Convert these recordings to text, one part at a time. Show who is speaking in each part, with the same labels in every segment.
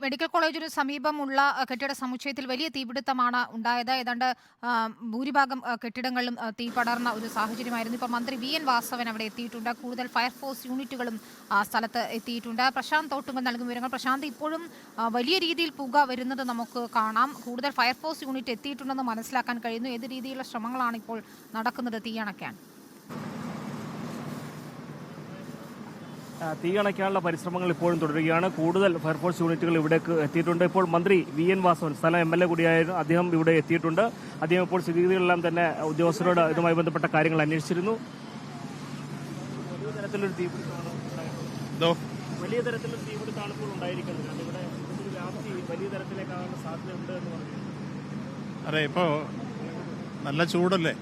Speaker 1: Medical കോളേജിന് സമീപമുള്ള കെട്ടിട സമുച്ചയത്തിൽ വലിയ തീപിടുത്തമാണ് ഉണ്ടായത്. ഏതാണ്ട് ഭൂരിഭാഗം കെട്ടിടങ്ങളിലും തീ പടർന്ന ഒരു സാഹചര്യമായിരുന്നു. ഇപ്പോൾ മന്ത്രി വി.എൻ. വാസവൻ അവിടെ എത്തിയിട്ടുണ്ട്. കൂടുതൽ ഫയർഫോഴ്സ് യൂണിറ്റുകളും സ്ഥലത്ത് എത്തിയിട്ടുണ്ട്. പ്രശാന്ത് തോട്ടുങ്കൽ നൽകും വിവരങ്ങൾ. പ്രശാന്ത്, ഇപ്പോഴും വലിയ രീതിയിൽ പുക വരുന്നത് നമുക്ക് കാണാം. കൂടുതൽ ഫയർഫോഴ്സ് യൂണിറ്റ് എത്തിയിട്ടുണ്ടെന്ന് മനസ്സിലാക്കാൻ കഴിയുന്നു. ഏത് രീതിയിലുള്ള ശ്രമങ്ങളാണ് ഇപ്പോൾ നടക്കുന്നത് തീയണയ്ക്കാൻ?
Speaker 2: തീയണയ്ക്കാനുള്ള പരിശ്രമങ്ങൾ ഇപ്പോഴും തുടരുകയാണ്. കൂടുതൽ ഫയർഫോഴ്സ് യൂണിറ്റുകൾ ഇവിടേക്ക് എത്തിയിട്ടുണ്ട്. ഇപ്പോൾ മന്ത്രി വി.എൻ. വാസവൻ, സ്ഥലം എം.എൽ.എ. കൂടിയായിരുന്നു, അദ്ദേഹം ഇവിടെ എത്തിയിട്ടുണ്ട്. അദ്ദേഹം ഇപ്പോൾ സ്ഥിതിഗതികളെല്ലാം തന്നെ ഉദ്യോഗസ്ഥരോട് ഇതുമായി ബന്ധപ്പെട്ട കാര്യങ്ങൾ അന്വേഷിച്ചിരുന്നു. വലിയ തരത്തിലൊരു തീപിടുത്തമാണ് ഇപ്പോൾ ഉണ്ടായിരിക്കുന്നത്. ഇവിടെ വ്യാപ്തി വലിയ തരത്തിലേക്കാകാനുള്ള സാധ്യതയുണ്ട് എന്ന് പറഞ്ഞു.
Speaker 3: അതെ, ഇപ്പോൾ നല്ല ചൂടല്ലേ,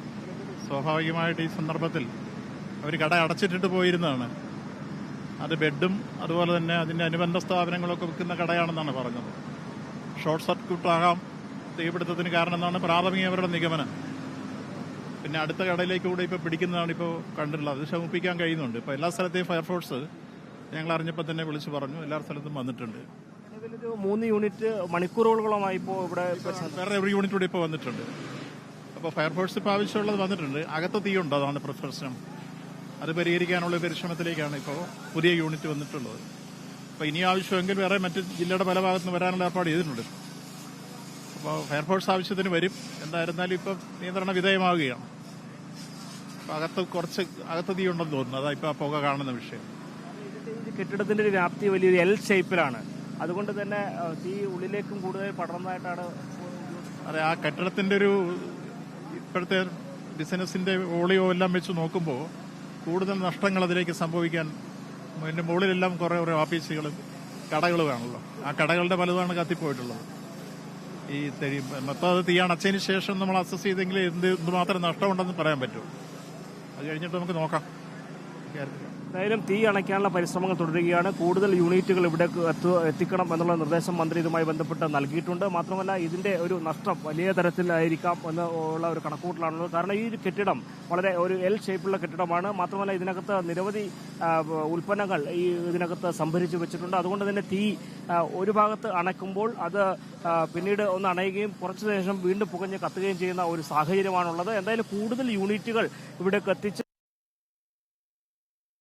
Speaker 3: സ്വാഭാവികമായിട്ട് ഈ സന്ദർഭത്തിൽ അവർ കട അടച്ചിട്ടിട്ട് പോയിരുന്നതാണ്. അത് ബെഡും അതുപോലെ തന്നെ അതിൻ്റെ അനുബന്ധ സ്ഥാപനങ്ങളൊക്കെ വിൽക്കുന്ന കടയാണെന്നാണ് പറഞ്ഞത്. ഷോർട്ട് സർക്യൂട്ട് ആകാം തീപിടുത്തത്തിന് കാരണം എന്നാണ് പ്രാഥമികവരുടെ നിഗമനം. പിന്നെ അടുത്ത കടയിലേക്ക് കൂടെ ഇപ്പോൾ പിടിക്കുന്നതാണ് ഇപ്പോൾ കണ്ടിട്ടുള്ളത്. അത് ശമിപ്പിക്കാൻ കഴിയുന്നുണ്ട്. ഇപ്പോൾ എല്ലാ സ്ഥലത്തെയും ഫയർഫോഴ്സ് ഞങ്ങൾ അറിഞ്ഞപ്പോൾ തന്നെ വിളിച്ചു പറഞ്ഞു, എല്ലാ സ്ഥലത്തും വന്നിട്ടുണ്ട്.
Speaker 2: 3 യൂണിറ്റ് മണിക്കൂറുകളോളമായി ഇപ്പോൾ ഇവിടെ
Speaker 3: വേറെ ഒരു യൂണിറ്റ് കൂടി ഇപ്പോൾ വന്നിട്ടുണ്ട്. അപ്പോൾ ഫയർഫോഴ്സ് ഇപ്പോൾ ആവശ്യമുള്ളത് വന്നിട്ടുണ്ട്. അകത്ത് തീയുണ്ട്, അതാണ് പ്രശ്നം. അത് പരിഹരിക്കാനുള്ള പരിശ്രമത്തിലേക്കാണ് ഇപ്പോൾ പുതിയ യൂണിറ്റ് വന്നിട്ടുള്ളത്. അപ്പോൾ ഇനി ആവശ്യമെങ്കിൽ വേറെ മറ്റ് ജില്ലയുടെ പല ഭാഗത്ത് നിന്ന് വരാനുള്ള ഏർപ്പാട് ചെയ്തിട്ടുണ്ട്. അപ്പോൾ ഫയർഫോഴ്സ് ആവശ്യത്തിന് വരും. എന്തായിരുന്നാലും ഇപ്പം നിയന്ത്രണ വിധേയമാവുകയാണ്. അപ്പോൾ അകത്ത് തീ ഉണ്ടെന്ന് തോന്നുന്നു. അതാ ഇപ്പോൾ ആ പുക കാണുന്ന വിഷയം.
Speaker 2: കെട്ടിടത്തിന്റെ ഒരു വ്യാപ്തി വലിയൊരു എൽ ഷേപ്പിലാണ്. അതുകൊണ്ട് തന്നെ തീ ഉള്ളിലേക്കും കൂടുതൽ പടർന്നതായിട്ടാണ്.
Speaker 3: അതെ, ആ കെട്ടിടത്തിന്റെ ഒരു ഇപ്പോഴത്തെ ബിസിനസിന്റെ ഓളിയോ എല്ലാം വെച്ച് നോക്കുമ്പോൾ കൂടുതൽ നഷ്ടങ്ങൾ അതിലേക്ക് സംഭവിക്കാൻ അതിൻ്റെ മുകളിലെല്ലാം കുറേ ഓഫീസുകളും കടകളുമാണല്ലോ. ആ കടകളുടെ പലതാണ് കത്തിപ്പോയിട്ടുള്ളത്. ഈ മൊത്തം അത് തീ അണച്ചതിന് ശേഷം നമ്മൾ അസസ് ചെയ്തെങ്കിൽ എന്തുമാത്രം നഷ്ടമുണ്ടെന്ന് പറയാൻ പറ്റും. അത് കഴിഞ്ഞിട്ട് നമുക്ക് നോക്കാം.
Speaker 2: എന്തായാലും തീ അണയ്ക്കാനുള്ള പരിശ്രമങ്ങൾ തുടരുകയാണ്. കൂടുതൽ യൂണിറ്റുകൾ ഇവിടെ എത്തിക്കണം എന്നുള്ള നിർദ്ദേശം മന്ത്രി ഇതുമായി ബന്ധപ്പെട്ട് നൽകിയിട്ടുണ്ട്. മാത്രമല്ല, ഇതിന്റെ ഒരു നഷ്ടം വലിയ തരത്തിലായിരിക്കാം എന്നുള്ള ഒരു കണക്കൂട്ടലാണുള്ളത്. കാരണം ഈ കെട്ടിടം വളരെ ഒരു എൽ ഷേപ്പുള്ള കെട്ടിടമാണ്. മാത്രമല്ല, ഇതിനകത്ത് നിരവധി ഉൽപ്പന്നങ്ങൾ ഇതിനകത്ത് സംഭരിച്ചു വെച്ചിട്ടുണ്ട്. അതുകൊണ്ട് തന്നെ തീ ഒരു ഭാഗത്ത് അണയ്ക്കുമ്പോൾ അത് പിന്നീട് ഒന്ന് അണയുകയും കുറച്ചു ശേഷം വീണ്ടും പുകഞ്ഞ് കത്തുകയും ചെയ്യുന്ന ഒരു സാഹചര്യമാണുള്ളത്. എന്തായാലും കൂടുതൽ യൂണിറ്റുകൾ ഇവിടേക്ക് എത്തിച്ച്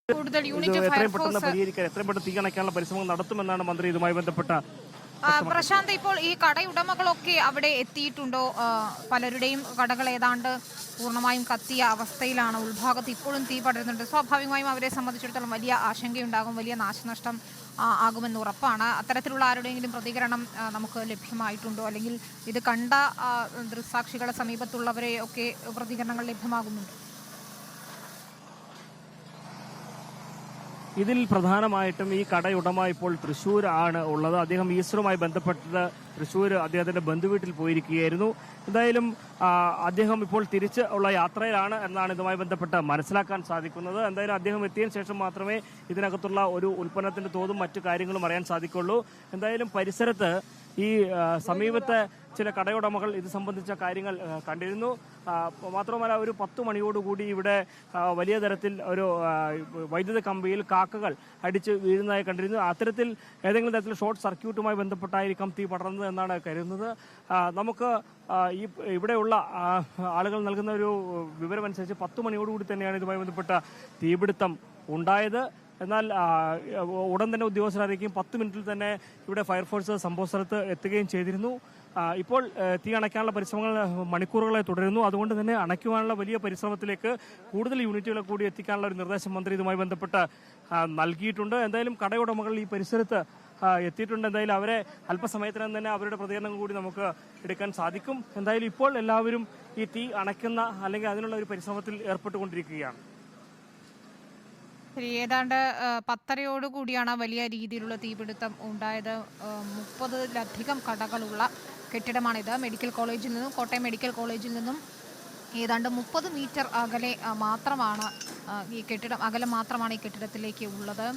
Speaker 2: എത്രയും പെട്ടെന്ന് പരിഹരിക്കാൻ, എത്രയും പെട്ടെന്ന് തീ അണയ്ക്കാനുള്ള പരിശ്രമങ്ങൾ നടത്തുമെന്നാണ് മന്ത്രി ഇതുമായി ബന്ധപ്പെട്ട.
Speaker 1: പ്രശാന്ത്, ഇപ്പോൾ ഈ കടയുടമകളൊക്കെ അവിടെ എത്തിയിട്ടുണ്ടോ? പലരുടെയും കടകൾ ഏതാണ്ട് പൂർണ്ണമായും കത്തിയ അവസ്ഥയിലാണ്. ഉൾഭാഗത്ത് ഇപ്പോഴും തീ പടരുന്നുണ്ട്. സ്വാഭാവികമായും അവരെ സംബന്ധിച്ചിടത്തോളം വലിയ ആശങ്കയുണ്ടാകും, വലിയ നാശനഷ്ടം ആകുമെന്ന് ഉറപ്പാണ്. അത്തരത്തിലുള്ള ആരുടെയെങ്കിലും പ്രതികരണം നമുക്ക് ലഭ്യമായിട്ടുണ്ടോ? അല്ലെങ്കിൽ ഇത് കണ്ട ദൃക്സാക്ഷികളെ സമീപത്തുള്ളവരെ ഒക്കെ പ്രതികരണങ്ങൾ ലഭ്യമാകുന്നുണ്ടോ?
Speaker 2: ഇതിൽ പ്രധാനമായിട്ടും ഈ കടയുടമ ഇപ്പോൾ തൃശ്ശൂർ ആണ് ഉള്ളത്. അദ്ദേഹം ഈസ്റ്ററുമായി ബന്ധപ്പെട്ടത് തൃശ്ശൂർ അദ്ദേഹത്തിന്റെ ബന്ധുവീട്ടിൽ പോയിരിക്കുകയായിരുന്നു. എന്തായാലും അദ്ദേഹം ഇപ്പോൾ തിരിച്ച് ഉള്ള യാത്രയിലാണ് എന്നാണ് ഇതുമായി ബന്ധപ്പെട്ട് മനസ്സിലാക്കാൻ സാധിക്കുന്നത്. എന്തായാലും അദ്ദേഹം എത്തിയതിനു ശേഷം മാത്രമേ ഇതിനകത്തുള്ള ഒരു ഉൽപ്പന്നത്തിന്റെ തോതും മറ്റു കാര്യങ്ങളും അറിയാൻ സാധിക്കുള്ളൂ. എന്തായാലും പരിസരത്ത് ഈ സമീപത്തെ ചില കടയുടമകൾ ഇത് സംബന്ധിച്ച കാര്യങ്ങൾ കണ്ടിരുന്നു. മാത്രമല്ല, ഒരു 10 മണിയോടുകൂടി ഇവിടെ വലിയ തരത്തിൽ ഒരു വൈദ്യുത കമ്പിയിൽ കാക്കകൾ അടിച്ച് വീഴുന്നതായി കണ്ടിരുന്നു. അത്തരത്തിൽ ഏതെങ്കിലും തരത്തിൽ ഷോർട്ട് സർക്യൂട്ടുമായി ബന്ധപ്പെട്ടായിരിക്കാം തീ പടർന്നത് എന്നാണ് കരുതുന്നത്. നമുക്ക് ഇവിടെയുള്ള ആളുകൾ നൽകുന്ന ഒരു വിവരമനുസരിച്ച് 10 മണിയോടുകൂടി തന്നെയാണ് ഇതുമായി ബന്ധപ്പെട്ട തീപിടുത്തം ഉണ്ടായത്. എന്നാൽ ഉടൻ തന്നെ ഉദ്യോഗസ്ഥർ അറിയിക്കുകയും 10 മിനിറ്റിൽ തന്നെ ഇവിടെ ഫയർഫോഴ്സ് സംഭവ സ്ഥലത്ത് എത്തുകയും ചെയ്തിരുന്നു. ഇപ്പോൾ തീ അണയ്ക്കാനുള്ള പരിശ്രമങ്ങൾ മണിക്കൂറുകളായി തുടരുന്നു. അതുകൊണ്ട് തന്നെ അണയ്ക്കുവാനുള്ള വലിയ പരിശ്രമത്തിലേക്ക് കൂടുതൽ യൂണിറ്റുകളെ കൂടി എത്തിക്കാനുള്ള ഒരു നിർദ്ദേശം മന്ത്രി ഇതുമായി ബന്ധപ്പെട്ട് നൽകിയിട്ടുണ്ട്. എന്തായാലും കടയുടമകൾ ഈ പരിസരത്ത് എത്തിയിട്ടുണ്ട്. എന്തായാലും അവരെ അല്പസമയത്തിനും തന്നെ അവരുടെ പ്രതികരണം കൂടി നമുക്ക് എടുക്കാൻ സാധിക്കും. എന്തായാലും ഇപ്പോൾ എല്ലാവരും ഈ തീ അണയ്ക്കുന്ന അല്ലെങ്കിൽ അതിനുള്ള ഒരു പരിശ്രമത്തിൽ ഏർപ്പെട്ടുകൊണ്ടിരിക്കുകയാണ്.
Speaker 1: ശരി, ഏതാണ്ട് 10:30 കൂടിയാണ് വലിയ രീതിയിലുള്ള തീപിടുത്തം ഉണ്ടായത്. 30-ലധികം കടകളുള്ള കെട്ടിടമാണിത്. മെഡിക്കൽ കോളേജിൽ നിന്നും, കോട്ടയം മെഡിക്കൽ കോളേജിൽ നിന്നും ഏതാണ്ട് 30 മീറ്റർ അകലെ മാത്രമാണ് ഈ കെട്ടിടത്തിലേക്ക് ഉള്ളത്.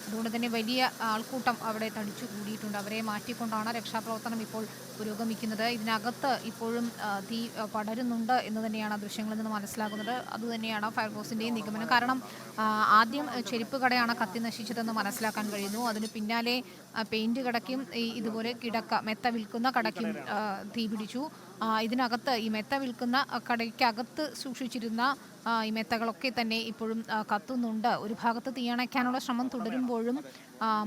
Speaker 1: അതുകൊണ്ട് തന്നെ വലിയ ആൾക്കൂട്ടം അവിടെ തടിച്ചു കൂടിയിട്ടുണ്ട്. അവരെ മാറ്റിക്കൊണ്ടാണ് രക്ഷാപ്രവർത്തനം ഇപ്പോൾ പുരോഗമിക്കുന്നത്. ഇതിനകത്ത് ഇപ്പോഴും തീ പടരുന്നുണ്ട് എന്ന് തന്നെയാണ് ദൃശ്യങ്ങളിൽ നിന്ന് മനസ്സിലാകുന്നത്. അതുതന്നെയാണ് ഫയർഫോഴ്സിൻ്റെയും നിഗമനം. കാരണം ആദ്യം ചെരുപ്പ് കടയാണ് കത്തി നശിച്ചതെന്ന് മനസ്സിലാക്കാൻ കഴിയുന്നു. അതിന് പിന്നാലെ പെയിന്റ് കടയ്ക്കും ഇതുപോലെ മെത്ത വിൽക്കുന്ന കടയ്ക്കും തീ പിടിച്ചു. ഇതിനകത്ത് ഈ മെത്ത വിൽക്കുന്ന കടയ്ക്കകത്ത് സൂക്ഷിച്ചിരുന്ന ഈ മെത്തകളൊക്കെ തന്നെ ഇപ്പോഴും കത്തുന്നുണ്ട്. ഒരു ഭാഗത്ത് തീയണയ്ക്കാനുള്ള ശ്രമം തുടരുമ്പോഴും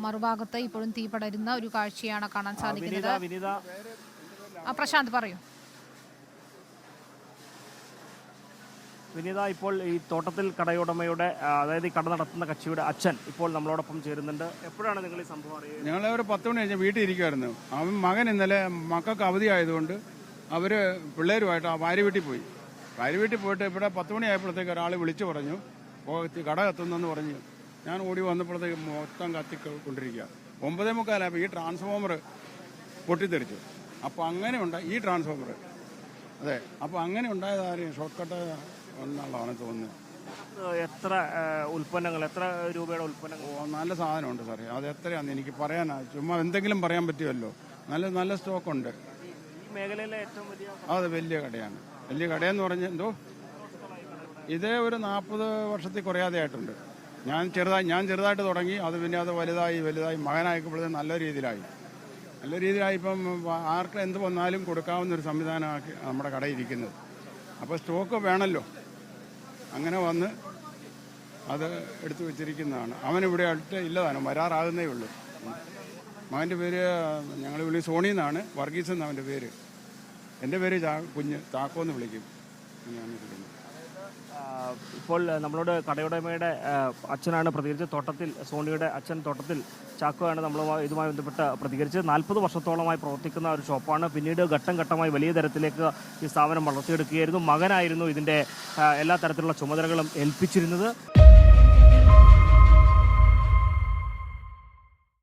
Speaker 1: മറുഭാഗത്ത് ഇപ്പോഴും തീ പടരുന്ന ഒരു കാഴ്ചയാണ് കാണാൻ സാധിക്കുന്നത്. പ്രശാന്ത് പറയൂ.
Speaker 2: വിനീത, ഇപ്പോൾ ഈ തോട്ടത്തിൽ കടയുടമയുടെ അതായത് ഈ കട നടത്തുന്ന കക്ഷിയുടെ അച്ഛൻ ഇപ്പോൾ നമ്മളോടൊപ്പം ചേരുന്നുണ്ട്. എപ്പോഴാണ് നിങ്ങൾ ഈ സംഭവം അറിയുന്നത്?
Speaker 4: ഞങ്ങൾ ഒരു 10 മണി കഴിഞ്ഞ് വീട്ടിൽ ഇരിക്കുമായിരുന്നു. മകൻ ഇന്നലെ മക്കൾക്ക് അവധി ആയതുകൊണ്ട് അവർ പിള്ളേരുമായിട്ട് ആ ഭാര്യ വീട്ടിൽ പോയി. ഭാര്യ വീട്ടിൽ പോയിട്ട് ഇവിടെ 10 മണിയായപ്പോഴത്തേക്ക് ഒരാൾ വിളിച്ചു പറഞ്ഞു കട കത്തുന്നെന്ന് പറഞ്ഞു. ഞാൻ ഓടി വന്നപ്പോഴത്തേക്ക് മൊത്തം കത്തിക്കൊണ്ടിരിക്കുക. 9:45 ഈ ട്രാൻസ്ഫോമർ പൊട്ടിത്തെറിച്ചു. അപ്പോൾ അങ്ങനെ ഈ ട്രാൻസ്ഫോമർ അതെ, അപ്പോൾ അങ്ങനെ ഉണ്ടായതാരും ഷോർട്ട് കട്ട് എന്നുള്ളതാണ് തോന്നുന്നത്.
Speaker 2: എത്ര ഉൽപ്പന്നങ്ങൾ, എത്ര രൂപയുടെ ഉൽപ്പന്നങ്ങൾ?
Speaker 4: നല്ല സാധനമുണ്ട് സാറേ. അത് എത്രയാണെന്ന് എനിക്ക് പറയാനാ, ചുമ്മാ എന്തെങ്കിലും പറയാൻ പറ്റുമല്ലോ. നല്ല സ്റ്റോക്കുണ്ട്.
Speaker 2: ഈ മേഖലയിലെ ഏറ്റവും വലിയ
Speaker 4: അത് വലിയ കടയാണ്. വലിയ കടയെന്ന് പറഞ്ഞാൽ എന്തോ ഇതേ ഒരു 40 വർഷത്തിൽ കുറയാതെ ആയിട്ടുണ്ട്. ഞാൻ ചെറുതായിട്ട് തുടങ്ങി. അത് പിന്നെ അത് വലുതായി മകനായപ്പോഴത്തേക്കും നല്ല രീതിയിലായി. ഇപ്പം ആർക്ക് എന്ത് വന്നാലും കൊടുക്കാവുന്നൊരു സംവിധാനമാക്കി നമ്മുടെ കടയിൽ ഇരിക്കുന്നത്. അപ്പോൾ സ്റ്റോക്ക് വേണമല്ലോ. അങ്ങനെ വന്ന് അത് എടുത്തു വെച്ചിരിക്കുന്നതാണ്. അവനിവിടെ അടുത്ത് ഇല്ലതാനും, വരാറാകുന്നേ ഉള്ളൂ. മകൻ്റെ പേര് ഞങ്ങൾ വിളി സോണി എന്നാണ്, വർഗീസ് എന്ന് അവൻ്റെ പേര്. എൻ്റെ പേര് കുഞ്ഞ് താക്കോന്ന് വിളിക്കും.
Speaker 2: ഇപ്പോൾ നമ്മളോട് കടയുടമയുടെ അച്ഛനാണ് പ്രതികരിച്ചത്. തോട്ടത്തിൽ സോണിയുടെ അച്ഛൻ തോട്ടത്തിൽ ചാക്കോയാണ് ഇതുമായി ബന്ധപ്പെട്ട് പ്രതികരിച്ചത്. 40 വർഷത്തോളമായി പ്രവർത്തിക്കുന്ന ഒരു ഷോപ്പാണ്. പിന്നീട് ഘട്ടം ഘട്ടമായി വലിയ തരത്തിലേക്ക് ഈ സ്ഥാപനം വളർത്തിയെടുക്കുകയായിരുന്നു. മകനായിരുന്നു ഇതിൻ്റെ എല്ലാ തരത്തിലുള്ള ചുമതലകളും ഏൽപ്പിച്ചിരുന്നത്.